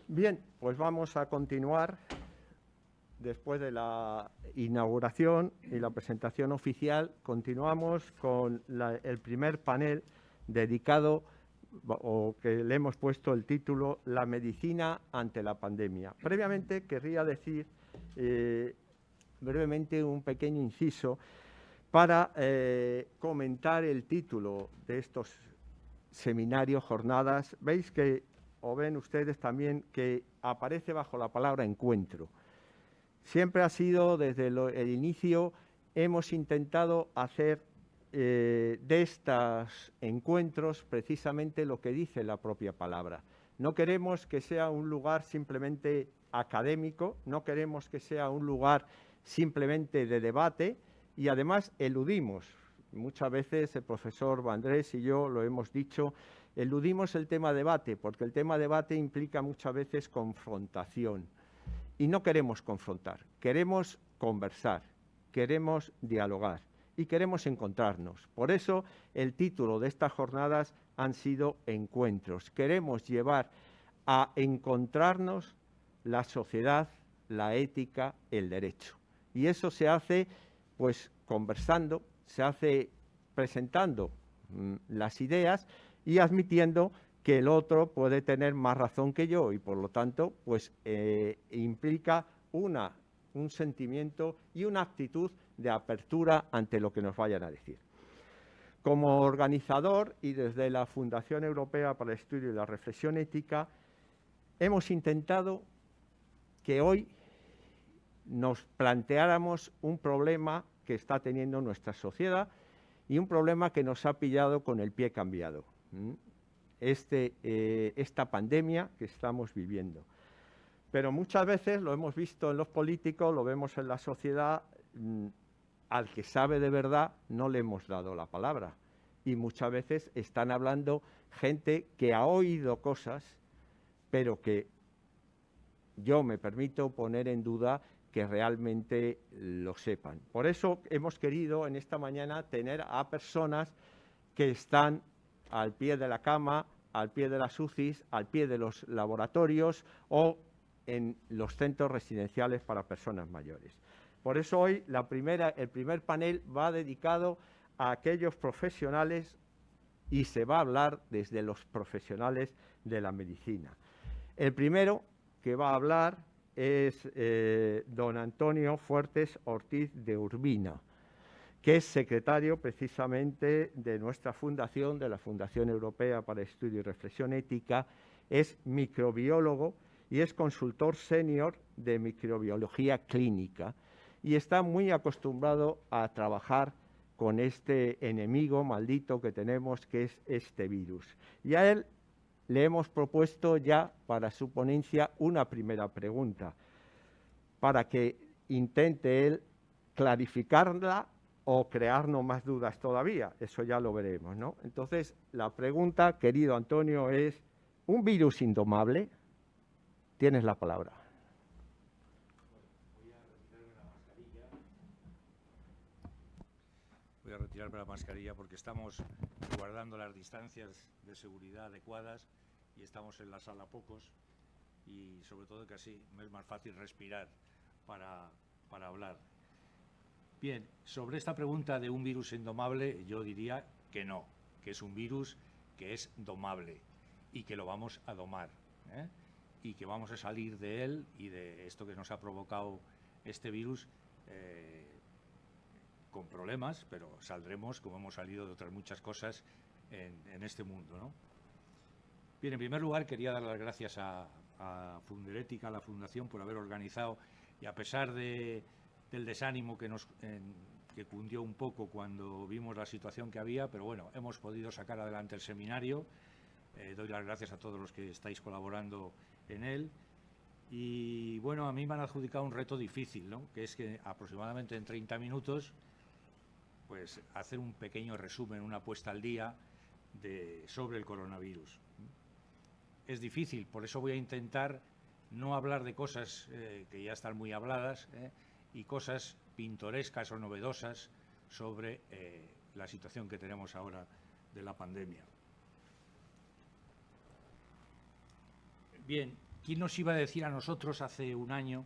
Bien, pues vamos a continuar después de la inauguración y la presentación oficial. Continuamos con el primer panel dedicado, o que le hemos puesto el título, La medicina ante la pandemia. Previamente querría decir brevemente un pequeño inciso para comentar el título de estos seminarios, jornadas. Veis que, o ven ustedes también, que aparece bajo la palabra encuentro. Siempre ha sido, desde el inicio, hemos intentado hacer de estos encuentros precisamente lo que dice la propia palabra. No queremos que sea un lugar simplemente académico, no queremos que sea un lugar simplemente de debate, y además eludimos, muchas veces el profesor Vandrés y yo lo hemos dicho, eludimos el tema debate, porque el tema debate implica muchas veces confrontación. Y no queremos confrontar, queremos conversar, queremos dialogar y queremos encontrarnos. Por eso el título de estas jornadas han sido encuentros. Queremos llevar a encontrarnos la sociedad, la ética, el derecho. Y eso se hace pues conversando, se hace presentando las ideas y admitiendo que el otro puede tener más razón que yo y, por lo tanto, pues implica un sentimiento y una actitud de apertura ante lo que nos vayan a decir. Como organizador y desde la Fundación Europea para el Estudio y la Reflexión Ética, hemos intentado que hoy nos planteáramos un problema que está teniendo nuestra sociedad y un problema que nos ha pillado con el pie cambiado. Esta pandemia que estamos viviendo. Pero muchas veces lo hemos visto en los políticos, lo vemos en la sociedad, al que sabe de verdad no le hemos dado la palabra. Y muchas veces están hablando gente que ha oído cosas, pero que yo me permito poner en duda que realmente lo sepan. Por eso hemos querido en esta mañana tener a personas que están al pie de la cama, al pie de las UCIs, al pie de los laboratorios o en los centros residenciales para personas mayores. Por eso hoy el primer panel va dedicado a aquellos profesionales y se va a hablar desde los profesionales de la medicina. El primero que va a hablar es don Antonio Fuertes Ortiz de Urbina, que es secretario precisamente de nuestra fundación, de la Fundación Europea para Estudio y Reflexión Ética, es microbiólogo y es consultor senior de microbiología clínica y está muy acostumbrado a trabajar con este enemigo maldito que tenemos, que es este virus. Y a él le hemos propuesto ya para su ponencia una primera pregunta, para que intente él clarificarla o crearnos más dudas todavía. Eso ya lo veremos, ¿no? Entonces, la pregunta, querido Antonio, es: ¿un virus indomable? Tienes la palabra. Voy a retirarme la mascarilla porque estamos guardando las distancias de seguridad adecuadas y estamos en la sala pocos y sobre todo que así me es más fácil respirar para hablar. Bien, sobre esta pregunta de un virus indomable, yo diría que no, que es un virus que es domable y que lo vamos a domar, y que vamos a salir de él y de esto que nos ha provocado este virus con problemas, pero saldremos como hemos salido de otras muchas cosas en este mundo, ¿no? Bien, en primer lugar quería dar las gracias a Funderética, a la Fundación, por haber organizado, y a pesar del desánimo que cundió un poco cuando vimos la situación que había, pero bueno, hemos podido sacar adelante el seminario. Doy las gracias a todos los que estáis colaborando en él. Y bueno, a mí me han adjudicado un reto difícil, ¿no? Que es que aproximadamente en 30 minutos pues hacer un pequeño resumen, una puesta al día sobre el coronavirus. Es difícil, por eso voy a intentar no hablar de cosas que ya están muy habladas y cosas pintorescas o novedosas sobre la situación que tenemos ahora de la pandemia. Bien, ¿quién nos iba a decir a nosotros hace un año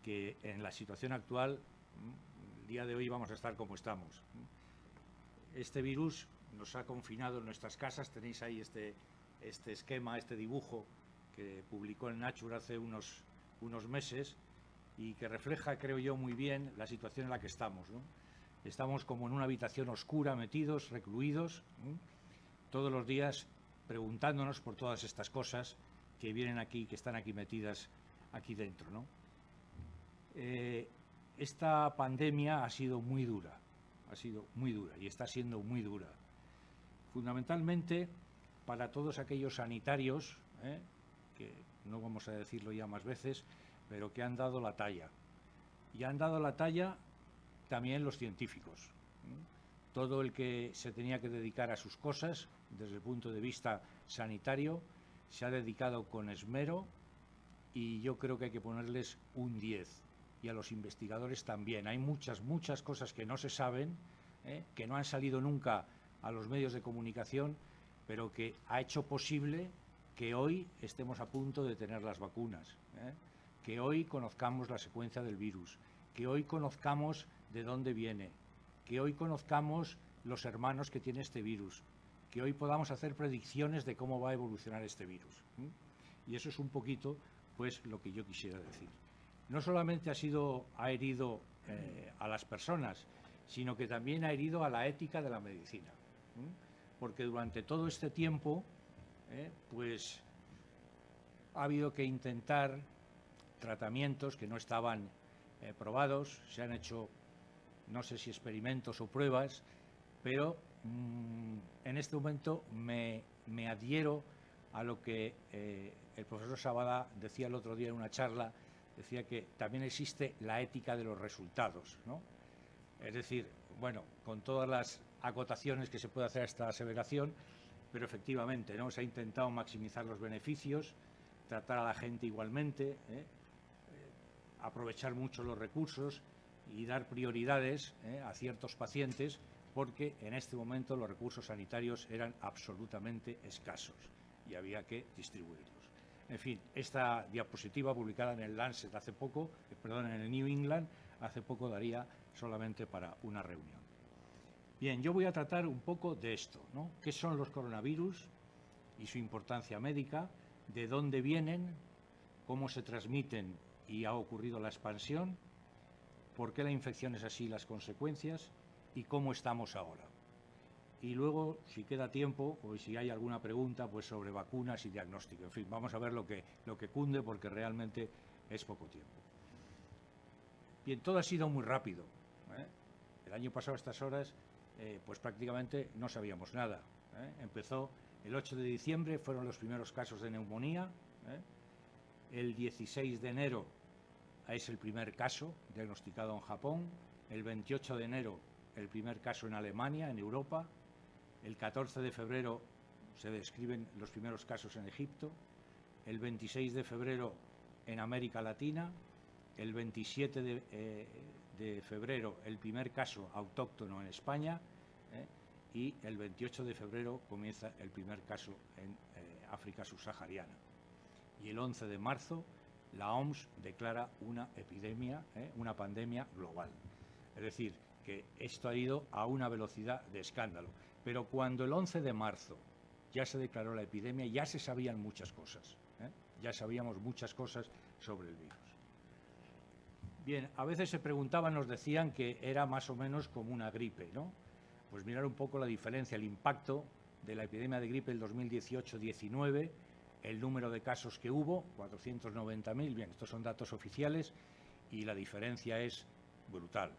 que en la situación actual, el día de hoy, vamos a estar como estamos? Este virus nos ha confinado en nuestras casas. Tenéis ahí este esquema, este dibujo que publicó en Nature hace unos meses y que refleja, creo yo, muy bien la situación en la que estamos, ¿no? Estamos como en una habitación oscura, metidos, recluidos, todos los días preguntándonos por todas estas cosas que vienen aquí, que están aquí metidas aquí dentro, ¿no? Esta pandemia ha sido muy dura y está siendo muy dura. Fundamentalmente para todos aquellos sanitarios, que no vamos a decirlo ya más veces, pero que han dado la talla. Y han dado la talla también los científicos. Todo el que se tenía que dedicar a sus cosas, desde el punto de vista sanitario, se ha dedicado con esmero y yo creo que hay que ponerles un 10. Y a los investigadores también. Hay muchas cosas que no se saben, que no han salido nunca a los medios de comunicación, pero que ha hecho posible que hoy estemos a punto de tener las vacunas, que hoy conozcamos la secuencia del virus, que hoy conozcamos de dónde viene, que hoy conozcamos los hermanos que tiene este virus, que hoy podamos hacer predicciones de cómo va a evolucionar este virus. Y eso es un poquito, pues, lo que yo quisiera decir. No solamente ha herido a las personas, sino que también ha herido a la ética de la medicina. Porque durante todo este tiempo, pues, ha habido que intentar tratamientos que no estaban probados, se han hecho, no sé si experimentos o pruebas, pero en este momento me adhiero a lo que el profesor Sabada decía el otro día en una charla. Decía que también existe la ética de los resultados, ¿no? Es decir, bueno, con todas las acotaciones que se puede hacer a esta aseveración, pero efectivamente, ¿no? Se ha intentado maximizar los beneficios, tratar a la gente igualmente, aprovechar mucho los recursos y dar prioridades a ciertos pacientes, porque en este momento los recursos sanitarios eran absolutamente escasos y había que distribuirlos. En fin, esta diapositiva publicada en el Lancet hace poco, en el New England, hace poco daría solamente para una reunión. Bien, yo voy a tratar un poco de esto, ¿no? ¿Qué son los coronavirus y su importancia médica? ¿De dónde vienen? ¿Cómo se transmiten y ha ocurrido la expansión? ¿Por qué la infección es así, las consecuencias? ¿Y cómo estamos ahora? Y luego, si queda tiempo, o si hay alguna pregunta, pues sobre vacunas y diagnóstico. En fin, vamos a ver lo que cunde, porque realmente es poco tiempo. Bien, todo ha sido muy rápido, El año pasado a estas horas, pues prácticamente no sabíamos nada. Empezó el 8 de diciembre, fueron los primeros casos de neumonía. El 16 de enero es el primer caso diagnosticado en Japón. El 28 de enero, el primer caso en Alemania, en Europa. El 14 de febrero se describen los primeros casos en Egipto. El 26 de febrero en América Latina. El 27 de febrero el primer caso autóctono en España. Y el 28 de febrero comienza el primer caso en África subsahariana. Y el 11 de marzo la OMS declara una epidemia, una pandemia global. Es decir, que esto ha ido a una velocidad de escándalo. Pero cuando el 11 de marzo ya se declaró la epidemia, ya se sabían muchas cosas. Ya sabíamos muchas cosas sobre el virus. Bien, a veces se preguntaban, nos decían que era más o menos como una gripe, ¿no? Pues mirar un poco la diferencia, el impacto de la epidemia de gripe del 2018-19, el número de casos que hubo, 490.000, bien, estos son datos oficiales, y la diferencia es brutal.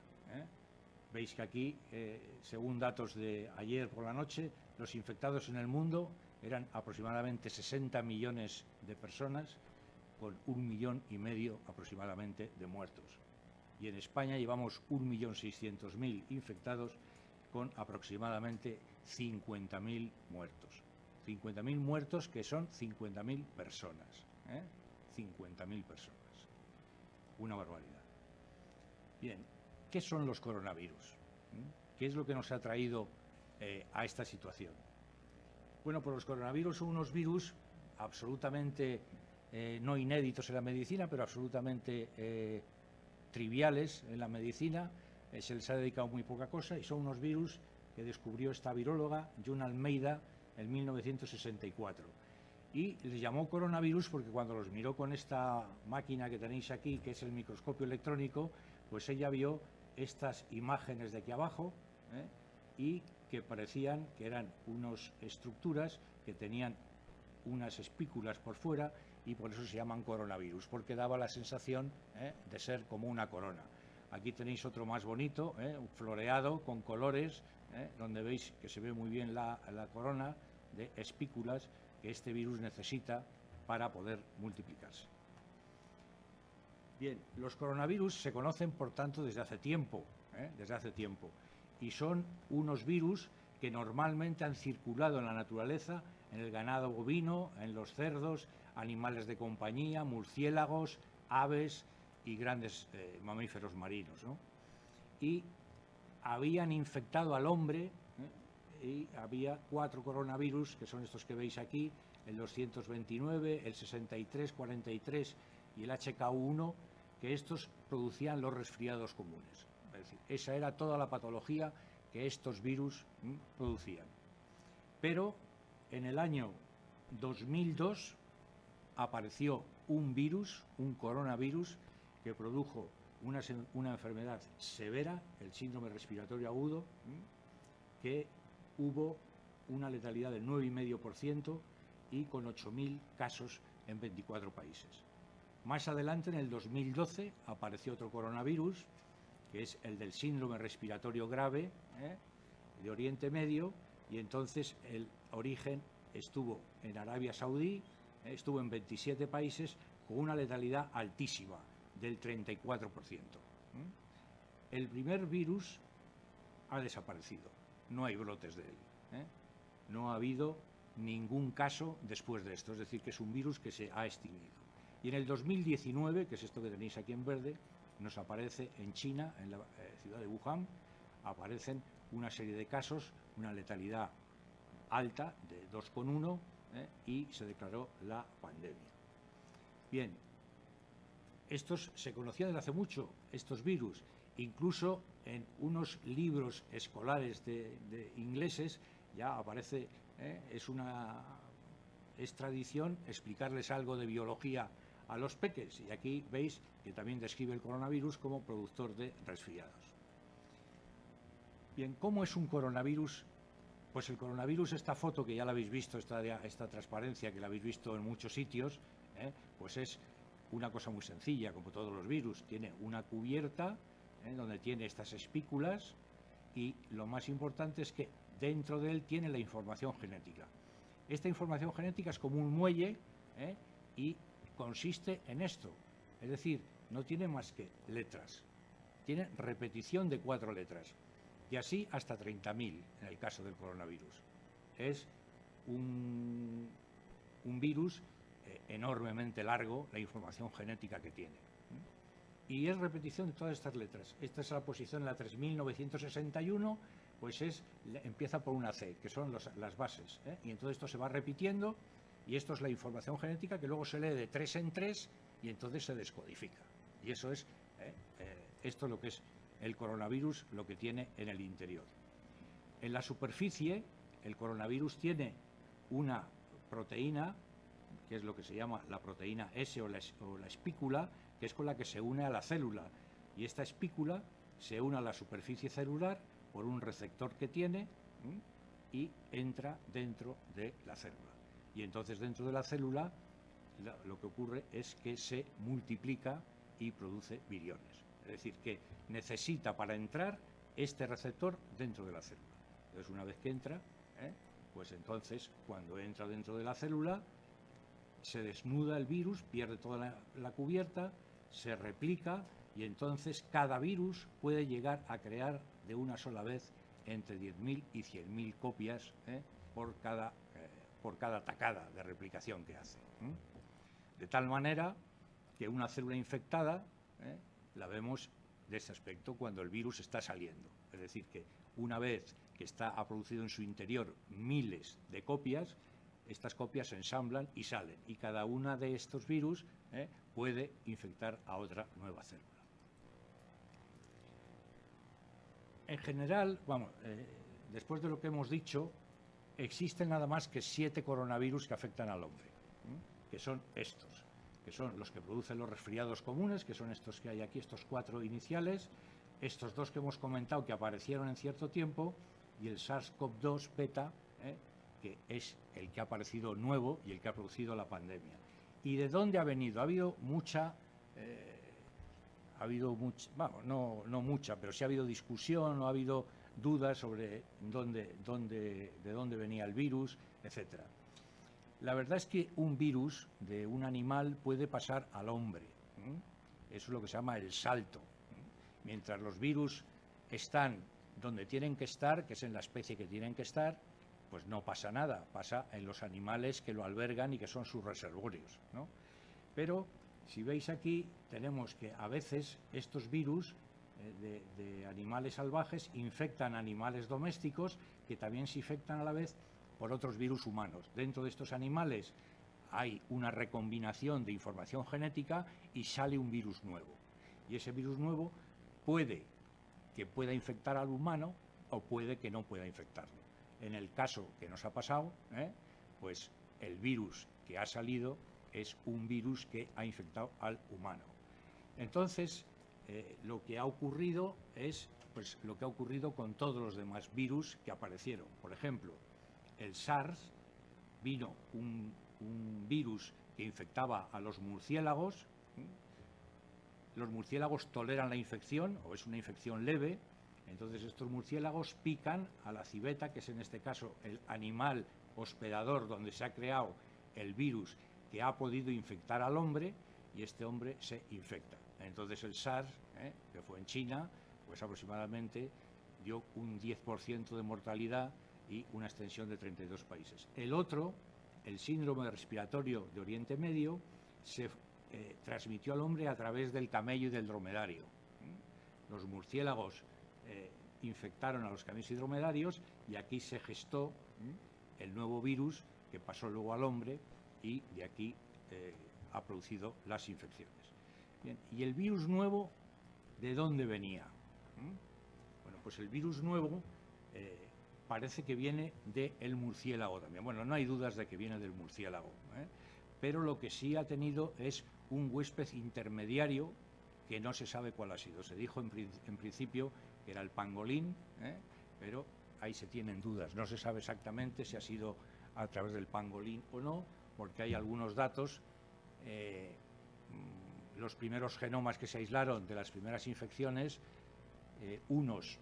Veis que aquí, según datos de ayer por la noche, los infectados en el mundo eran aproximadamente 60 millones de personas, con 1,5 millones aproximadamente de muertos. Y en España llevamos 1.600.000 infectados, con aproximadamente 50.000 muertos. 50.000 muertos, que son 50.000 personas. 50.000 personas. Una barbaridad. Bien, ¿qué son los coronavirus? ¿Qué es lo que nos ha traído a esta situación? Bueno, pues los coronavirus son unos virus absolutamente no inéditos en la medicina, pero absolutamente triviales en la medicina. Se les ha dedicado muy poca cosa y son unos virus que descubrió esta viróloga, June Almeida, en 1964. Y les llamó coronavirus porque cuando los miró con esta máquina que tenéis aquí, que es el microscopio electrónico, pues ella vio estas imágenes de aquí abajo, y que parecían que eran unas estructuras que tenían unas espículas por fuera y por eso se llaman coronavirus, porque daba la sensación de ser como una corona. Aquí tenéis otro más bonito, floreado con colores, donde veis que se ve muy bien la corona de espículas que este virus necesita para poder multiplicarse. Bien, los coronavirus se conocen, por tanto, desde hace tiempo, y son unos virus que normalmente han circulado en la naturaleza, en el ganado bovino, en los cerdos, animales de compañía, murciélagos, aves y grandes mamíferos marinos, ¿no? Y habían infectado al hombre, y había 4 coronavirus, que son estos que veis aquí, el 229, el 6343 y el HK1, que estos producían los resfriados comunes. Es decir, esa era toda la patología que estos virus producían. Pero en el año 2002 apareció un virus, un coronavirus, que produjo una enfermedad severa, el síndrome respiratorio agudo, que hubo una letalidad del 9,5% y con 8.000 casos en 24 países. Más adelante, en el 2012, apareció otro coronavirus, que es el del síndrome respiratorio grave, de Oriente Medio, y entonces el origen estuvo en Arabia Saudí, estuvo en 27 países con una letalidad altísima, del 34%. El primer virus ha desaparecido, no hay brotes de él, no ha habido ningún caso después de esto, es decir, que es un virus que se ha extinguido. Y en el 2019, que es esto que tenéis aquí en verde, nos aparece en China, en la ciudad de Wuhan, aparecen una serie de casos, una letalidad alta de 2,1, y se declaró la pandemia. Bien, estos se conocían desde hace mucho, estos virus, incluso en unos libros escolares de ingleses ya aparece, es tradición explicarles algo de biología a los peques, y aquí veis que también describe el coronavirus como productor de resfriados. Bien, ¿cómo es un coronavirus? Pues el coronavirus, esta foto que ya la habéis visto, esta transparencia que la habéis visto en muchos sitios, pues es una cosa muy sencilla, como todos los virus. Tiene una cubierta donde tiene estas espículas, y lo más importante es que dentro de él tiene la información genética. Esta información genética es como un muelle, y consiste en esto, es decir, no tiene más que letras, tiene repetición de 4 letras, y así hasta 30.000 en el caso del coronavirus. Es un virus enormemente largo, la información genética que tiene. Y es repetición de todas estas letras. Esta es la posición, la 3.961, pues empieza por una C, que son las bases, y entonces esto se va repitiendo, y esto es la información genética que luego se lee de 3 en 3 y entonces se descodifica. Y eso es esto lo que es el coronavirus, lo que tiene en el interior. En la superficie, el coronavirus tiene una proteína, que es lo que se llama la proteína S o la espícula, que es con la que se une a la célula. Y esta espícula se une a la superficie celular por un receptor que tiene, y entra dentro de la célula. Y entonces dentro de la célula lo que ocurre es que se multiplica y produce viriones. Es decir, que necesita para entrar este receptor dentro de la célula. Entonces, una vez que entra, pues entonces, cuando entra dentro de la célula, se desnuda el virus, pierde toda la cubierta, se replica, y entonces cada virus puede llegar a crear de una sola vez entre 10.000 y 100.000 copias por cada tacada de replicación que hace. De tal manera que una célula infectada la vemos de ese aspecto cuando el virus está saliendo. Es decir, que una vez que ha producido en su interior miles de copias, estas copias se ensamblan y salen, y cada una de estos virus puede infectar a otra nueva célula. En general, después de lo que hemos dicho, existen nada más que 7 coronavirus que afectan al hombre, que son estos, que son los que producen los resfriados comunes, que son estos que hay aquí, estos 4 iniciales, estos 2 que hemos comentado que aparecieron en cierto tiempo, y el SARS-CoV-2 beta, que es el que ha aparecido nuevo y el que ha producido la pandemia. ¿Y de dónde ha venido? Ha habido mucha, no mucha, pero sí ha habido discusión, no ha habido dudas sobre de dónde venía el virus, etcétera. La verdad es que un virus de un animal puede pasar al hombre. Eso es lo que se llama el salto. Mientras los virus están donde tienen que estar, que es en la especie que tienen que estar, pues no pasa nada, pasa en los animales que lo albergan y que son sus reservorios, ¿no? Pero si veis aquí, tenemos que a veces estos virus de animales salvajes infectan animales domésticos que también se infectan a la vez por otros virus humanos. Dentro de estos animales hay una recombinación de información genética y sale un virus nuevo. Y ese virus nuevo puede infectar al humano o puede que no pueda infectarlo. En el caso que nos ha pasado, pues el virus que ha salido es un virus que ha infectado al humano. Entonces, lo que ha ocurrido es pues lo que ha ocurrido con todos los demás virus que aparecieron. Por ejemplo, el SARS vino un virus que infectaba a los murciélagos. Los murciélagos toleran la infección, o es una infección leve, entonces estos murciélagos pican a la civeta, que es en este caso el animal hospedador donde se ha creado el virus que ha podido infectar al hombre, y este hombre se infecta. Entonces el SARS, que fue en China, pues aproximadamente dio un 10% de mortalidad y una extensión de 32 países. El otro, el síndrome respiratorio de Oriente Medio, se transmitió al hombre a través del camello y del dromedario. Los murciélagos infectaron a los camellos y dromedarios, y aquí se gestó el nuevo virus que pasó luego al hombre, y de aquí ha producido las infecciones. Bien, ¿y el virus nuevo de dónde venía? Bueno, pues el virus nuevo parece que viene del murciélago también. Bueno, no hay dudas de que viene del murciélago, pero lo que sí ha tenido es un huésped intermediario que no se sabe cuál ha sido. Se dijo en principio que era el pangolín, pero ahí se tienen dudas. No se sabe exactamente si ha sido a través del pangolín o no, porque hay algunos datos. Los primeros genomas que se aislaron de las primeras infecciones, unos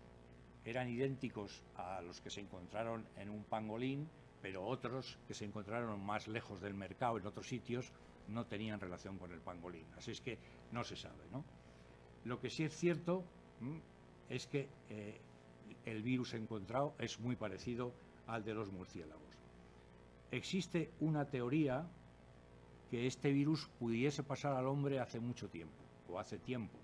eran idénticos a los que se encontraron en un pangolín, pero otros que se encontraron más lejos del mercado, en otros sitios, no tenían relación con el pangolín. Así es que no se sabe, ¿no? Lo que sí es cierto es que el virus encontrado es muy parecido al de los murciélagos. Existe una teoría que este virus pudiese pasar al hombre hace mucho tiempo, o hace tiempo,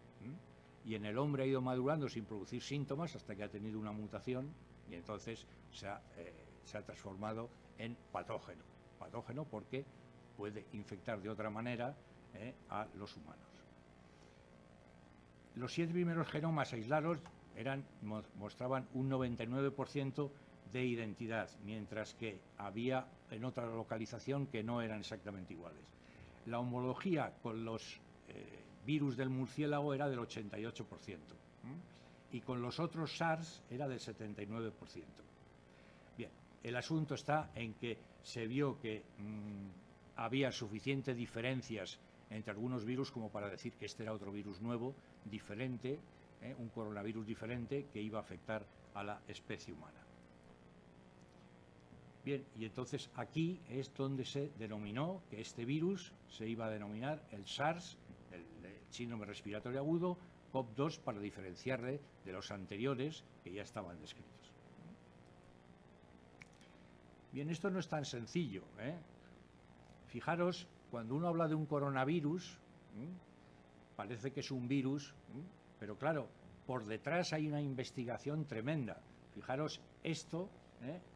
y en el hombre ha ido madurando sin producir síntomas hasta que ha tenido una mutación, y entonces se ha transformado en patógeno. Patógeno porque puede infectar de otra manera a los humanos. Los 7 primeros genomas aislados mostraban un 99% de identidad, mientras que había en otra localización que no eran exactamente iguales. La homología con los virus del murciélago era del 88%, y con los otros SARS era del 79%. Bien, el asunto está en que se vio que había suficientes diferencias entre algunos virus como para decir que este era otro virus nuevo, diferente, un coronavirus diferente que iba a afectar a la especie humana. Bien, y entonces aquí es donde se denominó que este virus se iba a denominar el SARS, el síndrome respiratorio agudo, CoV-2, para diferenciarle de los anteriores que ya estaban descritos. Bien, esto no es tan sencillo, Fijaros, cuando uno habla de un coronavirus, parece que es un virus, pero claro, por detrás hay una investigación tremenda. Fijaros esto,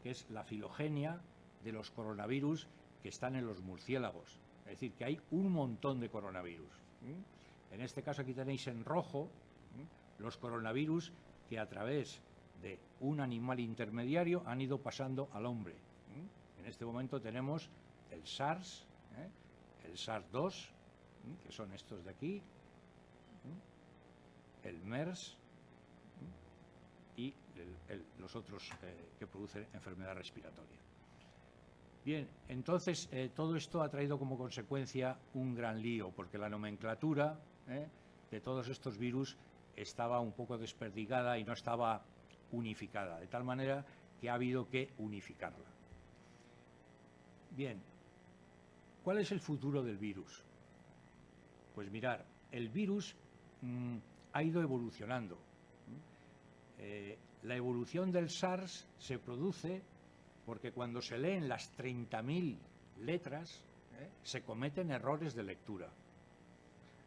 que es la filogenia de los coronavirus que están en los murciélagos. Es decir, que hay un montón de coronavirus. En este caso aquí tenéis en rojo los coronavirus que a través de un animal intermediario han ido pasando al hombre. En este momento tenemos el SARS, el SARS-2, que son estos de aquí, el MERS y los otros que producen enfermedad respiratoria. Bien, entonces todo esto ha traído como consecuencia un gran lío, porque la nomenclatura de todos estos virus estaba un poco desperdigada y no estaba unificada, de tal manera que ha habido que unificarla. Bien, ¿cuál es el futuro del virus? Pues mirar, el virus ha ido evolucionando. La evolución del SARS se produce porque cuando se leen las 30.000 letras se cometen errores de lectura.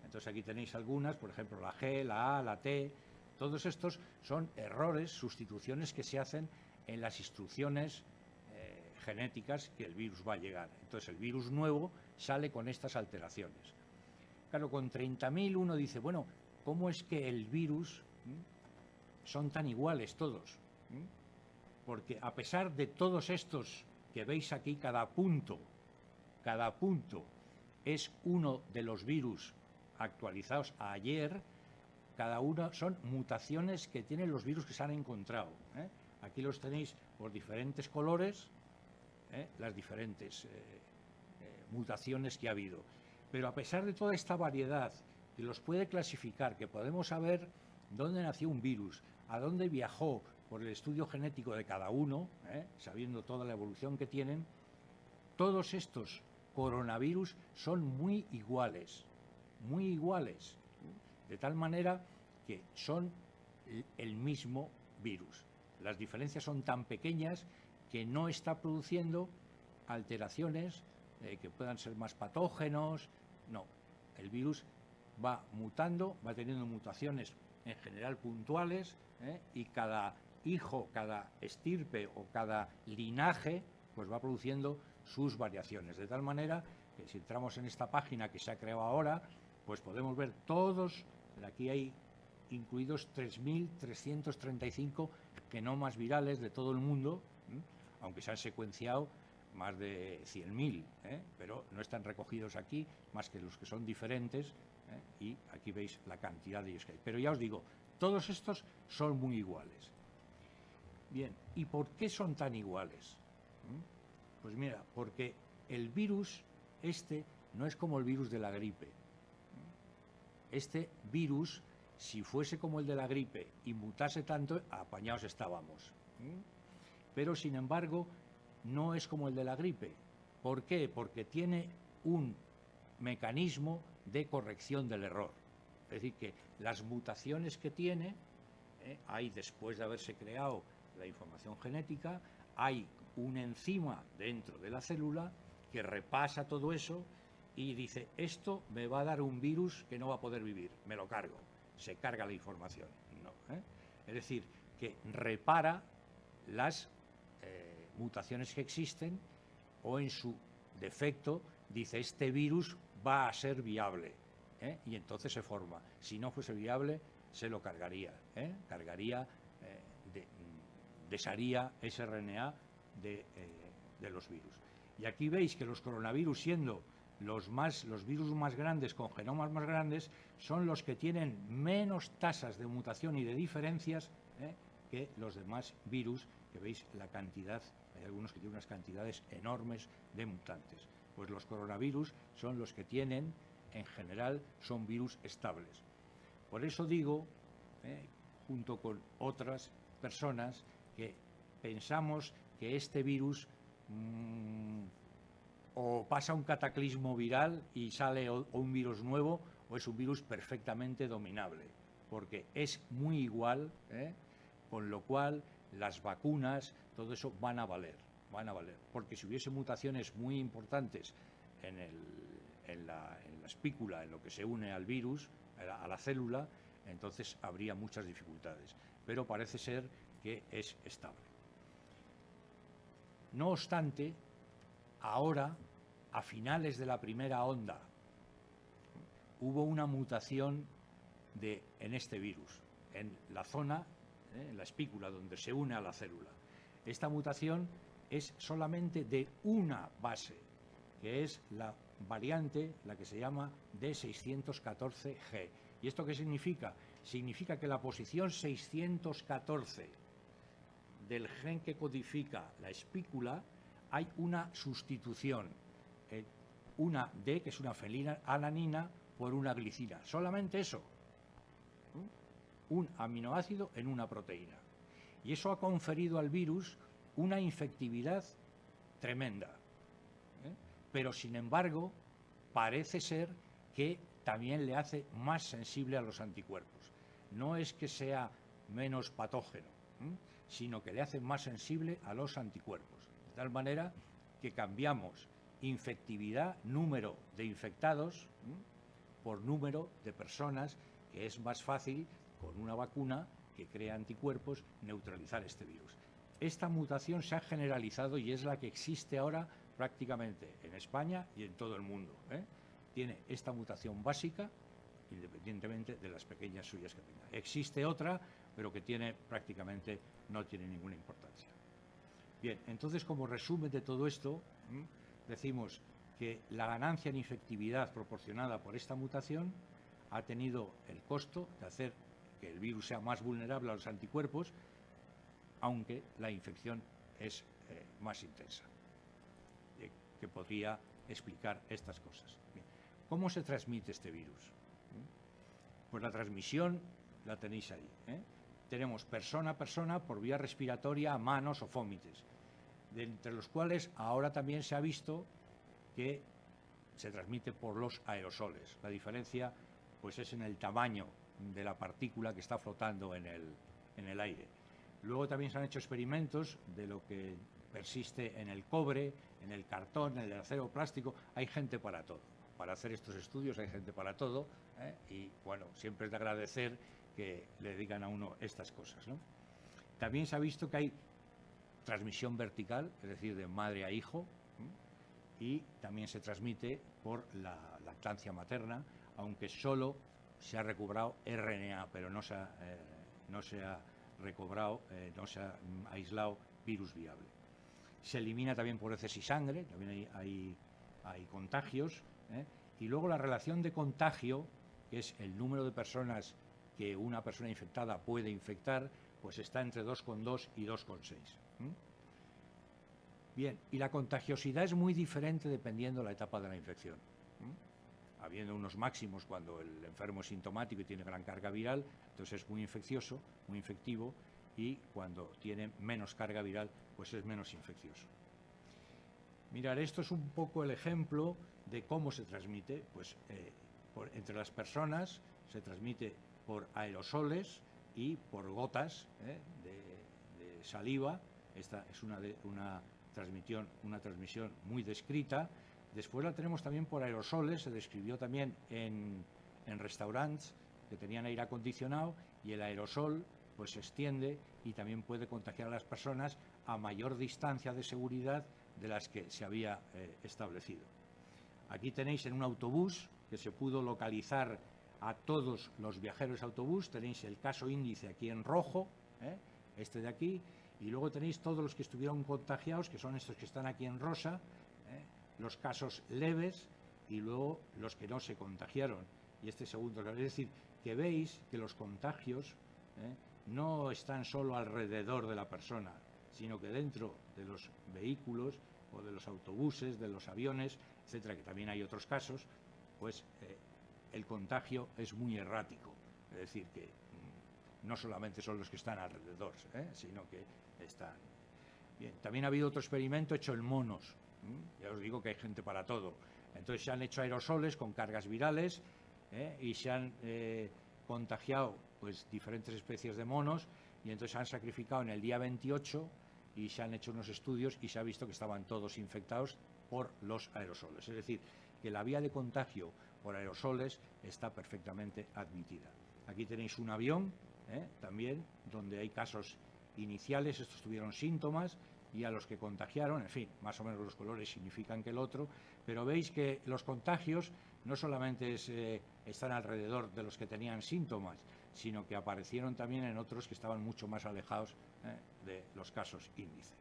Entonces aquí tenéis algunas, por ejemplo la G, la A, la T, todos estos son errores, sustituciones que se hacen en las instrucciones genéticas que el virus va a llegar. Entonces el virus nuevo sale con estas alteraciones. Claro, con 30.000 uno dice, bueno, ¿cómo es que el virus son tan iguales todos? Porque a pesar de todos estos que veis aquí, cada punto es uno de los virus actualizados a ayer, cada uno son mutaciones que tienen los virus que se han encontrado. Aquí los tenéis por diferentes colores, las diferentes mutaciones que ha habido. Pero a pesar de toda esta variedad que los puede clasificar, que podemos saber dónde nació un virus, a dónde viajó por el estudio genético de cada uno, sabiendo toda la evolución que tienen, todos estos coronavirus son muy iguales, de tal manera que son el mismo virus. Las diferencias son tan pequeñas que no está produciendo alteraciones que puedan ser más patógenos. No, el virus va mutando, va teniendo mutaciones en general puntuales, y cada hijo, cada estirpe o cada linaje pues va produciendo sus variaciones, de tal manera que si entramos en esta página que se ha creado ahora, pues podemos ver todos, aquí hay incluidos 3.335 genomas virales de todo el mundo, aunque se han secuenciado más de 100.000, pero no están recogidos aquí más que los que son diferentes, y aquí veis la cantidad de ellos que hay. Pero ya os digo, todos estos son muy iguales. Bien, ¿y por qué son tan iguales? Pues mira, porque el virus este no es como el virus de la gripe. Este virus, si fuese como el de la gripe y mutase tanto, apañados estábamos. Pero, sin embargo, no es como el de la gripe. ¿Por qué? Porque tiene un mecanismo de corrección del error. Es decir, que las mutaciones que tiene, hay después de haberse creado la información genética, hay una enzima dentro de la célula que repasa todo eso y dice, esto me va a dar un virus que no va a poder vivir, me lo cargo, se carga la información. No, es decir, que repara las mutaciones que existen, o en su defecto dice, este virus va a ser viable, y entonces se forma. Si no fuese viable, se lo cargaría, desharía ese RNA de los virus. Y aquí veis que los coronavirus, siendo los virus más grandes, con genomas más grandes, son los que tienen menos tasas de mutación y de diferencias que los demás virus, que veis la cantidad, hay algunos que tienen unas cantidades enormes de mutantes. Pues los coronavirus son los que tienen, en general, son virus estables. Por eso digo, junto con otras personas, que pensamos que este virus o pasa un cataclismo viral y sale un virus nuevo, o es un virus perfectamente dominable, porque es muy igual, con lo cual las vacunas, todo eso van a valer, porque si hubiese mutaciones muy importantes en la espícula, en lo que se une al virus, a la célula, entonces habría muchas dificultades, pero parece ser que es estable. No obstante, ahora, a finales de la primera onda, hubo una mutación en este virus, en la zona, en la espícula, donde se une a la célula. Esta mutación es solamente de una base, que es la variante, la que se llama D614G. ¿Y esto qué significa? Significa que la posición 614 del gen que codifica la espícula hay una sustitución, una D, que es una fenilalanina, por una glicina. Solamente eso, un aminoácido en una proteína. Y eso ha conferido al virus una infectividad tremenda. Pero, sin embargo, parece ser que también le hace más sensible a los anticuerpos. No es que sea menos patógeno, sino que le hace más sensible a los anticuerpos. De tal manera que cambiamos infectividad, número de infectados, por número de personas, que es más fácil, con una vacuna que crea anticuerpos, neutralizar este virus. Esta mutación se ha generalizado y es la que existe ahora prácticamente en España y en todo el mundo. Tiene esta mutación básica, independientemente de las pequeñas suyas que tenga. Existe otra, pero que prácticamente no tiene ninguna importancia. Bien, entonces, como resumen de todo esto, decimos que la ganancia en infectividad proporcionada por esta mutación ha tenido el costo de hacer que el virus sea más vulnerable a los anticuerpos, aunque la infección es más intensa, que podría explicar estas cosas. Bien. ¿Cómo se transmite este virus? Pues la transmisión la tenéis ahí. Tenemos persona a persona por vía respiratoria, manos o fómites, de entre los cuales ahora también se ha visto que se transmite por los aerosoles. La diferencia pues es en el tamaño de la partícula que está flotando en el aire. Luego también se han hecho experimentos de lo que persiste en el cobre, en el cartón, en el acero plástico. Hay gente para todo. Para hacer estos estudios hay gente para todo, y bueno, siempre es de agradecer que le digan a uno estas cosas, ¿no? También se ha visto que hay transmisión vertical, es decir, de madre a hijo, y también se transmite por la lactancia materna, aunque solo se ha recobrado RNA, pero no se ha recobrado, no se ha aislado virus viable. Se elimina también por heces y sangre, también hay contagios, y luego la relación de contagio, que es el número de personas que una persona infectada puede infectar, pues está entre 2,2 y 2,6. Bien, y la contagiosidad es muy diferente dependiendo de la etapa de la infección. Habiendo unos máximos cuando el enfermo es sintomático y tiene gran carga viral, entonces es muy infeccioso, muy infectivo, y cuando tiene menos carga viral, pues es menos infeccioso. Mirad, esto es un poco el ejemplo de cómo se transmite. Pues entre las personas se transmite por aerosoles y por gotas de saliva. Esta es una transmisión muy descrita. Después la tenemos también por aerosoles, se describió también en restaurantes que tenían aire acondicionado, y el aerosol pues se extiende y también puede contagiar a las personas a mayor distancia de seguridad de las que se había establecido. Aquí tenéis en un autobús que se pudo localizar a todos los viajeros de autobús, tenéis el caso índice aquí en rojo, este de aquí, y luego tenéis todos los que estuvieron contagiados, que son estos que están aquí en rosa, los casos leves, y luego los que no se contagiaron, y este segundo. Es decir, que veis que los contagios no están solo alrededor de la persona, sino que dentro de los vehículos o de los autobuses, de los aviones, etcétera, que también hay otros casos, pues el contagio es muy errático. Es decir, que no solamente son los que están alrededor, sino que están. Bien, también ha habido otro experimento hecho en monos. Ya os digo que hay gente para todo. Entonces se han hecho aerosoles con cargas virales, y se han contagiado pues diferentes especies de monos, y entonces se han sacrificado en el día 28 y se han hecho unos estudios y se ha visto que estaban todos infectados por los aerosoles. Es decir, que la vía de contagio por aerosoles está perfectamente admitida. Aquí tenéis un avión también donde hay casos iniciales. Estos tuvieron síntomas y a los que contagiaron, en fin, más o menos los colores significan que el otro, pero veis que los contagios no solamente están alrededor de los que tenían síntomas, sino que aparecieron también en otros que estaban mucho más alejados de los casos índice.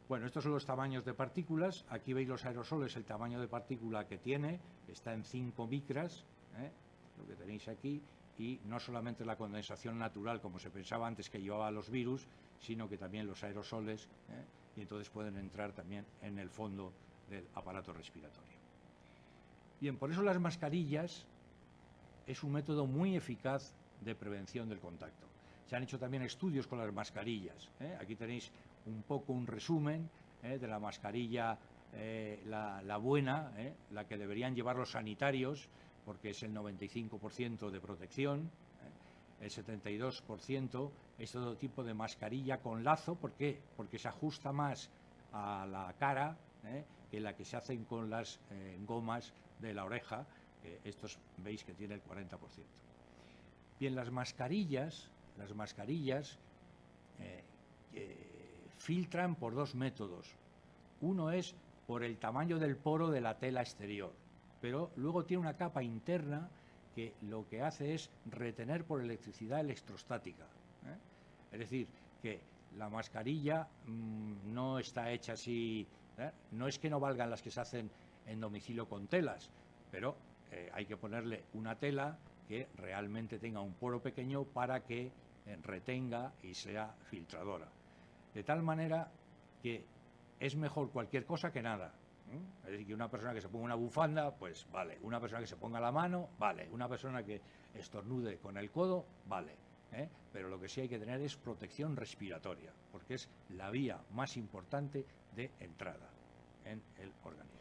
Bueno, estos son los tamaños de partículas. Aquí veis los aerosoles, el tamaño de partícula que tiene, está en 5 micras, lo que tenéis aquí, y no solamente la condensación natural, como se pensaba antes que llevaba los virus, sino que también los aerosoles, y entonces pueden entrar también en el fondo del aparato respiratorio. Bien, por eso las mascarillas es un método muy eficaz de prevención del contacto. Se han hecho también estudios con las mascarillas. Aquí tenéis un poco un resumen de la mascarilla, la buena, la que deberían llevar los sanitarios, porque es el 95% de protección, el 72% es todo tipo de mascarilla con lazo. ¿Por qué? Porque se ajusta más a la cara que la que se hacen con las gomas de la oreja, estos veis que tiene el 40%. Bien, las mascarillas filtran por dos métodos. Uno es por el tamaño del poro de la tela exterior, pero luego tiene una capa interna que lo que hace es retener por electricidad electrostática. Es decir, que la mascarilla no está hecha así, no es que no valgan las que se hacen en domicilio con telas, pero hay que ponerle una tela que realmente tenga un poro pequeño para que retenga y sea filtradora. De tal manera que es mejor cualquier cosa que nada. Es decir, que una persona que se ponga una bufanda, pues vale. Una persona que se ponga la mano, vale. Una persona que estornude con el codo, vale. Pero lo que sí hay que tener es protección respiratoria, porque es la vía más importante de entrada en el organismo.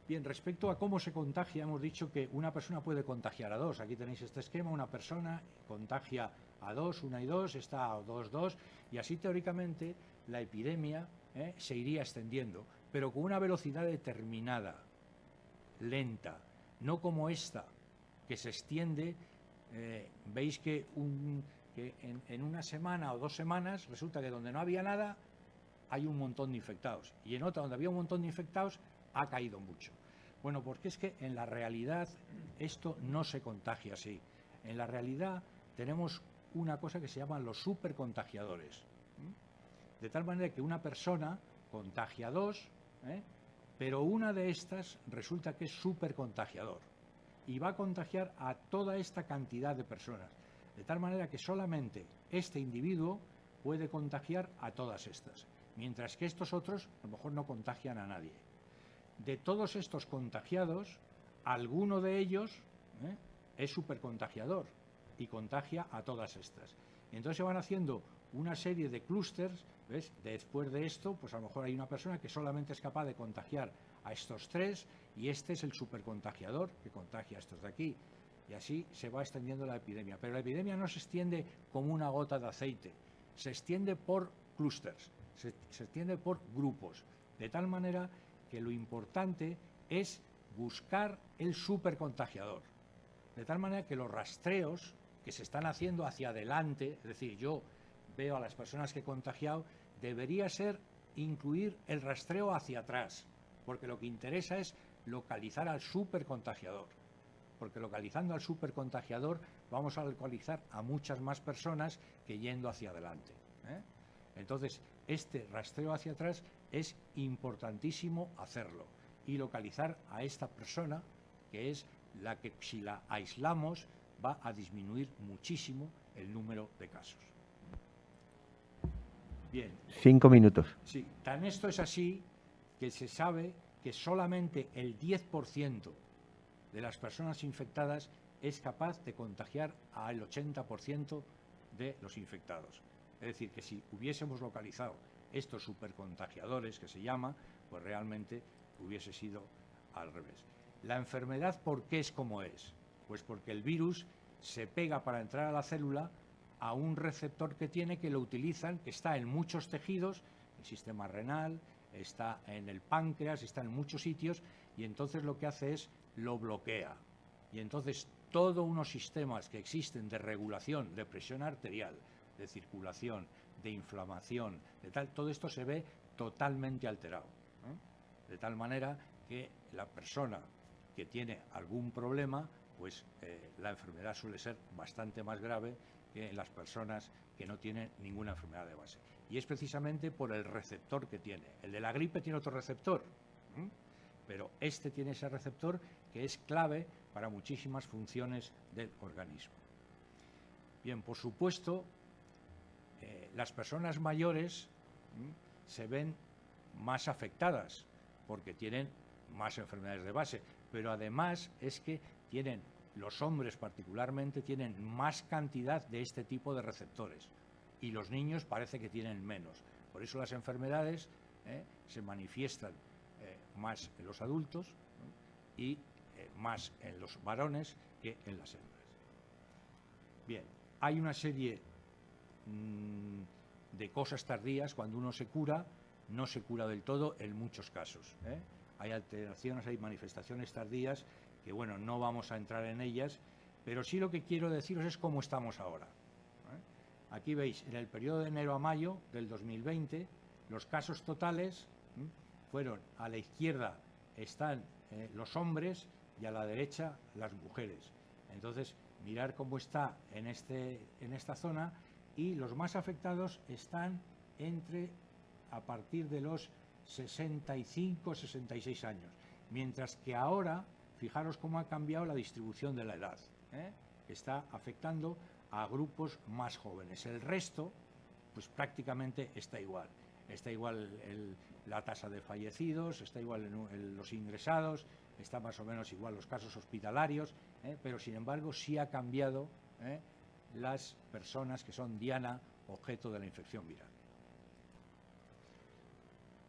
Bien, respecto a cómo se contagia, hemos dicho que una persona puede contagiar a dos. Aquí tenéis este esquema, una persona contagia a dos, una y dos, está a dos, y así teóricamente la epidemia se iría extendiendo, pero con una velocidad determinada, lenta, no como esta, que se extiende. Veis que en una semana o 2 semanas resulta que donde no había nada hay un montón de infectados, y en otra donde había un montón de infectados ha caído mucho. Bueno, porque es que en la realidad esto no se contagia así. En la realidad tenemos una cosa que se llaman los supercontagiadores. De tal manera que una persona contagia a dos, pero una de estas resulta que es supercontagiador y va a contagiar a toda esta cantidad de personas. De tal manera que solamente este individuo puede contagiar a todas estas, mientras que estos otros a lo mejor no contagian a nadie. De todos estos contagiados, alguno de ellos es supercontagiador y contagia a todas estas. Y entonces se van haciendo una serie de clústeres, ¿ves? Después de esto, pues a lo mejor hay una persona que solamente es capaz de contagiar a estos tres, y este es el supercontagiador que contagia a estos de aquí. Y así se va extendiendo la epidemia. Pero la epidemia no se extiende como una gota de aceite, se extiende por clústeres, se extiende por grupos, de tal manera que lo importante es buscar el supercontagiador. De tal manera que los rastreos que se están haciendo hacia adelante, es decir, yo veo a las personas que he contagiado, debería ser incluir el rastreo hacia atrás, porque lo que interesa es localizar al supercontagiador, porque localizando al supercontagiador vamos a localizar a muchas más personas que yendo hacia adelante. Entonces, este rastreo hacia atrás es importantísimo hacerlo y localizar a esta persona, que es la que, si la aislamos, va a disminuir muchísimo el número de casos. Bien. 5 minutos. Sí, tan esto es así que se sabe que solamente el 10% de las personas infectadas es capaz de contagiar al 80% de los infectados. Es decir, que si hubiésemos localizado estos supercontagiadores, que se llama, pues realmente hubiese sido al revés. La enfermedad, ¿por qué es como es? Pues porque el virus se pega para entrar a la célula a un receptor que tiene, que lo utilizan, que está en muchos tejidos, el sistema renal, está en el páncreas, está en muchos sitios, y entonces lo que hace es lo bloquea. Y entonces todos unos sistemas que existen de regulación de presión arterial, de circulación, de inflamación, de tal, todo esto se ve totalmente alterado, ¿eh? De tal manera que la persona que tiene algún problema, pues la enfermedad suele ser bastante más grave que en las personas que no tienen ninguna enfermedad de base. Y es precisamente por el receptor que tiene. El de la gripe tiene otro receptor, ¿eh? Pero este tiene ese receptor que es clave para muchísimas funciones del organismo. Bien, por supuesto, las personas mayores se ven más afectadas porque tienen más enfermedades de base, pero además es que tienen, los hombres particularmente, tienen más cantidad de este tipo de receptores y los niños parece que tienen menos. Por eso las enfermedades se manifiestan más en los adultos, ¿no? Y más en los varones que en las hembras. Bien, hay una serie de cosas tardías. Cuando uno se cura, no se cura del todo en muchos casos, ¿eh? Hay alteraciones, hay manifestaciones tardías que, bueno, no vamos a entrar en ellas, pero sí lo que quiero deciros es cómo estamos ahora, ¿eh? Aquí veis, en el periodo de enero a mayo del 2020, los casos totales fueron, a la izquierda están los hombres y a la derecha las mujeres. Entonces, mirar cómo está en esta zona, y los más afectados están a partir de los 65, 66 años, mientras que ahora, fijaros cómo ha cambiado la distribución de la edad, que está afectando a grupos más jóvenes. El resto, pues prácticamente está igual. Está igual la tasa de fallecidos, está igual en los ingresados, está más o menos igual los casos hospitalarios, pero sin embargo sí ha cambiado las personas que son diana, objeto de la infección viral.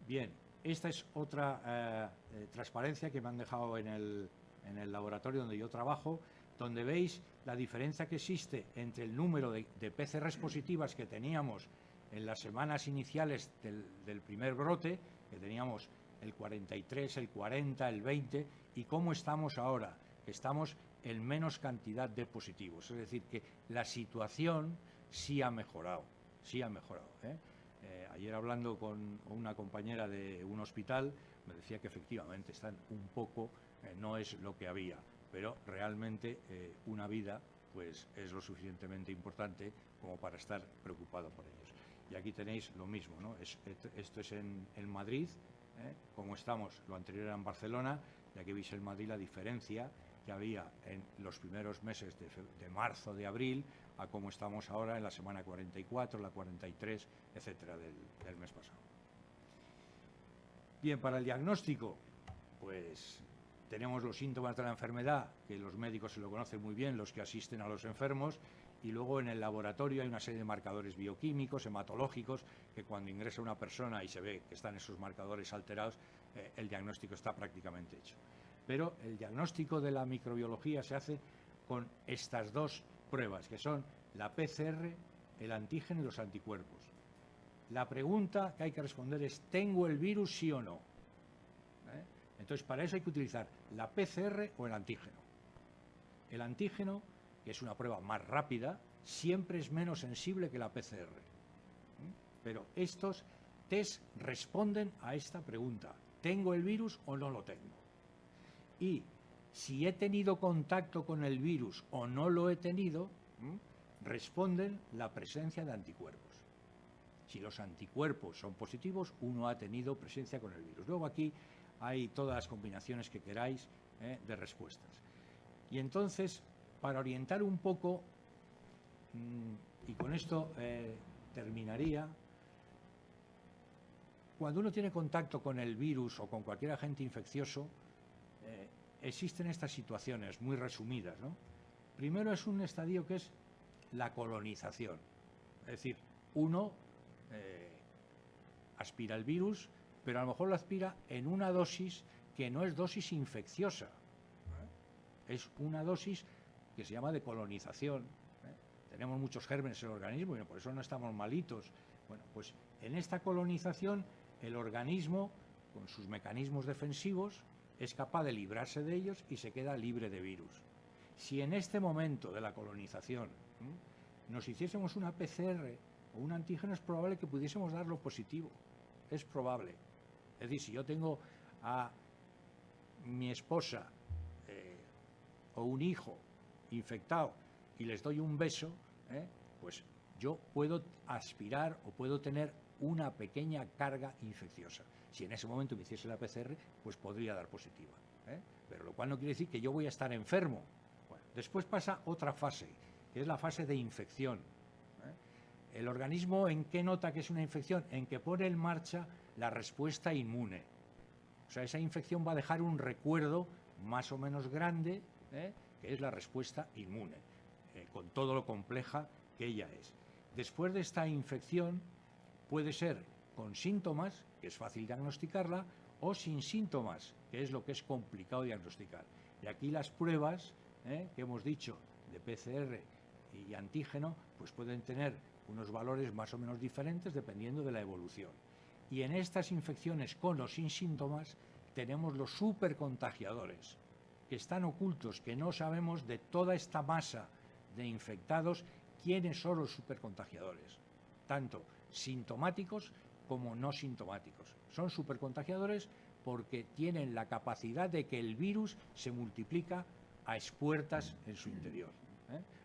Bien, esta es otra transparencia que me han dejado en el laboratorio donde yo trabajo, donde veis la diferencia que existe entre el número de PCRs positivas que teníamos en las semanas iniciales del primer brote, que teníamos el 43, el 40, el 20, y cómo estamos ahora, que estamos en menos cantidad de positivos. Es decir, que la situación sí ha mejorado, sí ha mejorado, ¿eh? Ayer, hablando con una compañera de un hospital, me decía que efectivamente están un poco, no es lo que había, pero realmente una vida pues es lo suficientemente importante como para estar preocupado por ellos. Y aquí tenéis lo mismo, ¿no? Esto es en Madrid, como estamos, lo anterior era en Barcelona, y aquí veis en Madrid la diferencia que había en los primeros meses de marzo, de abril, a cómo estamos ahora en la semana 44, la 43, etcétera, del mes pasado. Bien, para el diagnóstico, pues tenemos los síntomas de la enfermedad, que los médicos se lo conocen muy bien, los que asisten a los enfermos, y luego en el laboratorio hay una serie de marcadores bioquímicos, hematológicos, que cuando ingresa una persona y se ve que están esos marcadores alterados, el diagnóstico está prácticamente hecho. Pero el diagnóstico de la microbiología se hace con estas dos pruebas, que son la PCR, el antígeno y los anticuerpos. La pregunta que hay que responder es: ¿tengo el virus, sí o no? Entonces, para eso hay que utilizar la PCR o el antígeno. El antígeno, que es una prueba más rápida, siempre es menos sensible que la PCR. Pero estos test responden a esta pregunta: ¿tengo el virus o no lo tengo? Y si he tenido contacto con el virus o no lo he tenido, responden la presencia de anticuerpos. Si los anticuerpos son positivos, uno ha tenido presencia con el virus. Luego aquí hay todas las combinaciones que queráis de respuestas. Y entonces, para orientar un poco, y con esto terminaría, cuando uno tiene contacto con el virus o con cualquier agente infeccioso, existen estas situaciones muy resumidas, ¿no? Primero es un estadio que es la colonización, es decir, uno aspira el virus, pero a lo mejor lo aspira en una dosis que no es dosis infecciosa, es una dosis que se llama de colonización. Tenemos muchos gérmenes en el organismo y por eso no estamos malitos. Bueno, pues en esta colonización el organismo, con sus mecanismos defensivos, es capaz de librarse de ellos y se queda libre de virus. Si en este momento de la colonización nos hiciésemos una PCR o un antígeno, es probable que pudiésemos dar lo positivo. Es probable. Es decir, si yo tengo a mi esposa o un hijo infectado y les doy un beso, pues yo puedo aspirar o puedo tener una pequeña carga infecciosa. Si en ese momento me hiciese la PCR, pues podría dar positiva. Pero lo cual no quiere decir que yo voy a estar enfermo. Bueno, después pasa otra fase, que es la fase de infección. ¿El organismo en qué nota que es una infección? En que pone en marcha la respuesta inmune. O sea, esa infección va a dejar un recuerdo más o menos grande, que es la respuesta inmune, con todo lo compleja que ella es. Después de esta infección puede ser con síntomas, que es fácil diagnosticarla, o sin síntomas, que es lo que es complicado diagnosticar. Y aquí las pruebas que hemos dicho de PCR y antígeno, pues pueden tener unos valores más o menos diferentes dependiendo de la evolución. Y en estas infecciones con o sin síntomas tenemos los supercontagiadores, que están ocultos, que no sabemos de toda esta masa de infectados quiénes son los supercontagiadores, tanto sintomáticos como no sintomáticos. Son supercontagiadores porque tienen la capacidad de que el virus se multiplica a espuertas en su interior.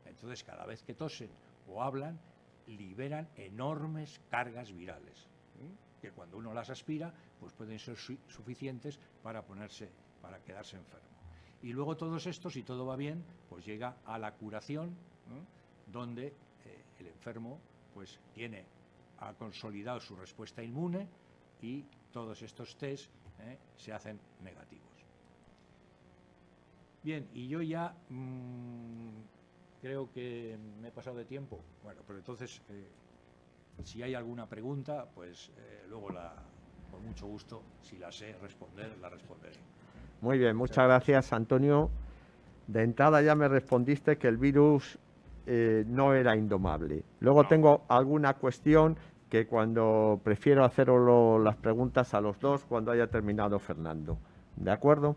Entonces, cada vez que tosen o hablan, liberan enormes cargas virales, que cuando uno las aspira, pues pueden ser suficientes para quedarse enfermo. Y luego todos estos, si todo va bien, pues llega a la curación, donde el enfermo pues ha consolidado su respuesta inmune y todos estos test se hacen negativos. Bien, y yo ya creo que me he pasado de tiempo. Bueno, pues entonces, si hay alguna pregunta, pues luego con mucho gusto, si la sé responder, la responderé. Muy bien, muchas gracias, Antonio. De entrada ya me respondiste que el virus no era indomable. Luego No. tengo alguna cuestión que cuando prefiero hacer las preguntas a los dos cuando haya terminado Fernando. ¿De acuerdo?